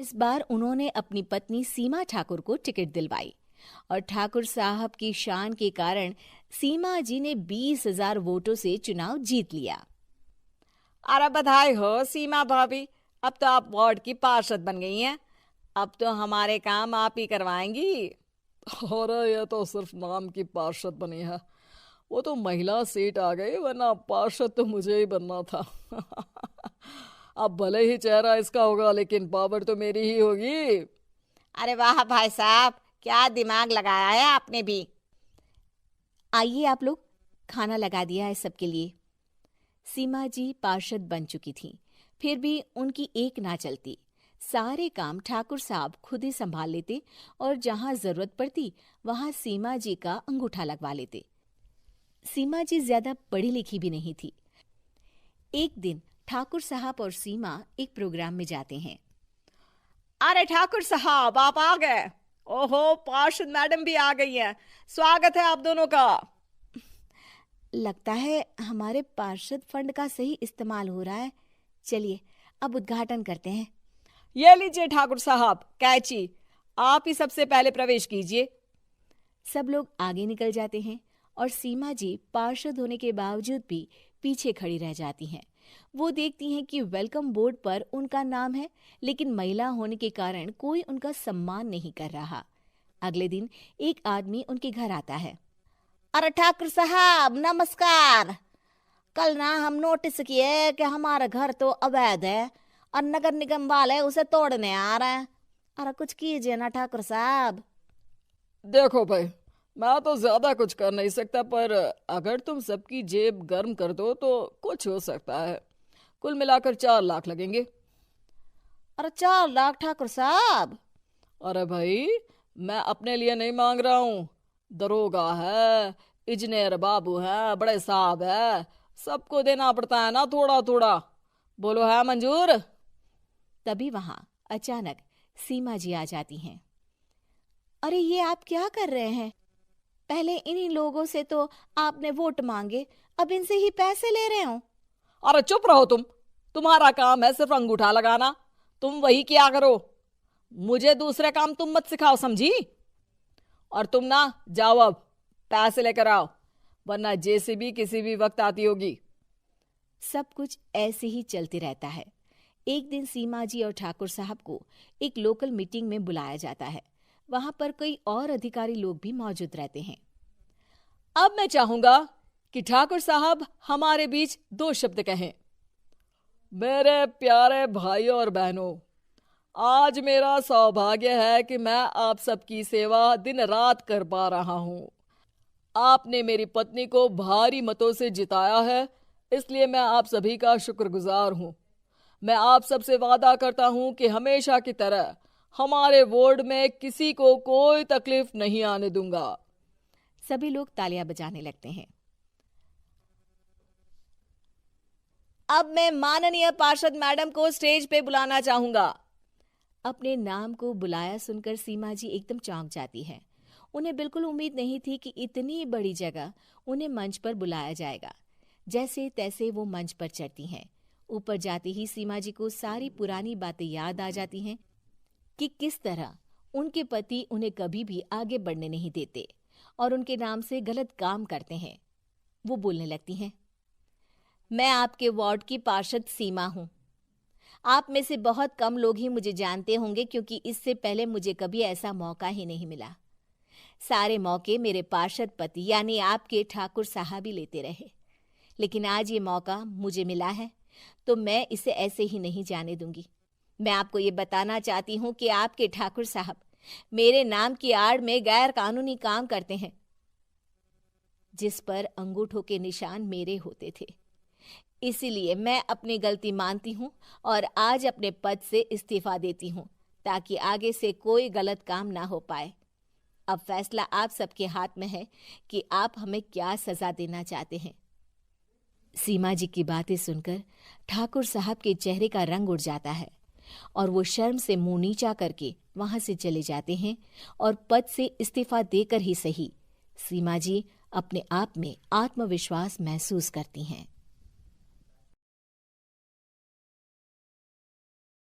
इस बार उन्होंने अपनी पत्नी सीमा ठाकुर को टिकट दिलवाई और ठाकुर साहब की शान के कारण सीमा जी ने 20,000 वोटों से चुनाव जीत लिया। अरे बधाई हो सीमा भाभी, अब तो आप वार्ड की पार्षद बन गई हैं। अब तो हमारे काम आप ही करवाएंगी। अरे ये तो सिर्फ नाम की पार्षद बनी है, वो तो महिला सीट आ गई, वरना पार्षद तो मुझे ही बनना था। अब भले ही चेहरा इसका होगा लेकिन पावर तो मेरी ही होगी। अरे वाह भाई साहब, क्या दिमाग लगाया है आपने भी। आइए आप लोग, खाना लगा दिया है सबके लिए। सीमा जी पार्षद बन चुकी थीं, फिर भी उनकी एक ना चलती। सारे काम ठाकुर साहब खुद ही संभाल लेते और जहां जरूरत पड़ती वहां सीमा जी का अंगूठा लगवा लेते। सीमा जी ज्यादा पढ़ी लिखी भी नहीं थी। एक दिन ठाकुर साहब और सीमा एक प्रोग्राम में जाते हैं। अरे ठाकुर साहब, आप आ गए। ओहो, पार्षद मैडम भी आ गई हैं। स्वागत है आप दोनों का। लगता है हमारे पार्षद फंड का सही इस्तेमाल हो रहा है। चलिए अब उद्घाटन करते हैं। ये लीजिए ठाकुर साहब कैची, आप ही सबसे पहले प्रवेश कीजिए। सब लोग आगे निकल जाते हैं और सीमा जी पार्षद होने के बावजूद भी पीछे खड़ी रह जाती हैं। वो देखती हैं कि वेलकम बोर्ड पर उनका नाम है, लेकिन महिला होने के कारण कोई उनका सम्मान नहीं कर रहा। अगले दिन एक आदमी उनके घर आता है। अरे ठाकुर साहब नमस्कार। कल ना हम नोटिस किए कि हमारा घर तो अवैध है और नगर निगम वाले उसे तोड़ने आ रहे हैं। अरे कुछ कीजिए ना ठाकुर साहब। देखो भाई, मैं तो ज्यादा कुछ कर नहीं सकता, पर अगर तुम सबकी जेब गर्म कर दो तो कुछ हो सकता है। कुल मिलाकर 4 लाख लगेंगे। अरे 4 लाख ठाकुर साहब? अरे भाई, मैं अपने लिए नहीं मांग रहा हूँ। दरोगा है, इंजीनियर बाबू है, बड़े साहब है, सबको देना पड़ता है ना थोड़ा थोड़ा। बोलो है मंजूर? तभी वहां अचानक सीमा जी आ जाती हैं। अरे ये आप क्या कर रहे हैं? पहले इन्हीं लोगों से तो आपने वोट मांगे, अब इनसे ही पैसे ले रहे हो। अरे चुप रहो तुम, तुम्हारा काम है सिर्फ अंगूठा लगाना, तुम वही किया करो। मुझे दूसरे काम तुम मत सिखाओ, समझी? और तुम ना जाओ, अब पैसे लेकर आओ, वरना जेसीबी किसी भी वक्त आती होगी। सब कुछ ऐसे ही चलते रहता है। एक दिन सीमा जी और ठाकुर साहब को एक लोकल मीटिंग में बुलाया जाता है। वहां पर कई और अधिकारी लोग भी मौजूद रहते हैं। अब मैं चाहूंगा कि ठाकुर साहब हमारे बीच 2 शब्द कहें। मेरे प्यारे भाइयों और बहनों, आज मेरा सौभाग्य है कि मैं आप सबकी सेवा दिन रात कर पा रहा हूं। आपने मेरी पत्नी को भारी मतों से जिताया है, इसलिए मैं आप सभी का शुक्रगुजार हूं। मैं आप सबसे वादा करता हूं कि हमेशा की तरह हमारे वार्ड में किसी को कोई तकलीफ नहीं आने दूंगा। सभी लोग तालियां बजाने लगते हैं। अब मैं माननीय पार्षद मैडम को स्टेज पे बुलाना चाहूंगा। अपने नाम को बुलाया सुनकर सीमा जी एकदम चौंक जाती है। उन्हें बिल्कुल उम्मीद नहीं थी कि इतनी बड़ी जगह उन्हें मंच पर बुलाया जाएगा। जैसे तैसे वो मंच पर चढ़ती हैं। ऊपर जाते ही सीमा जी को सारी पुरानी बातें याद आ जाती हैं कि किस तरह उनके पति उन्हें कभी भी आगे बढ़ने नहीं देते और उनके नाम से गलत काम करते हैं। वो बोलने लगती हैं, मैं आपके वार्ड की पार्षद सीमा हूं। आप में से बहुत कम लोग ही मुझे जानते होंगे, क्योंकि इससे पहले मुझे कभी ऐसा मौका ही नहीं मिला। सारे मौके मेरे पार्षद पति यानी आपके ठाकुर साहब ही लेते रहे, लेकिन आज ये मौका मुझे मिला है तो मैं इसे ऐसे ही नहीं जाने दूंगी। मैं आपको ये बताना चाहती हूँ कि आपके ठाकुर साहब मेरे नाम की आड़ में गैर कानूनी काम करते हैं, जिस पर अंगूठों के निशान मेरे होते थे। इसीलिए मैं अपनी गलती मानती हूँ और आज अपने पद से इस्तीफा देती हूँ, ताकि आगे से कोई गलत काम ना हो पाए। अब फैसला आप सबके हाथ में है कि आप हमें क्या सजा देना चाहते हैं। सीमा जी की बातें सुनकर ठाकुर साहब के चेहरे का रंग उड़ जाता है और वो शर्म से मुंह नीचा करके वहां से चले जाते हैं और पद से इस्तीफा देकर ही सही सीमा जी अपने आप में आत्मविश्वास महसूस करती हैं।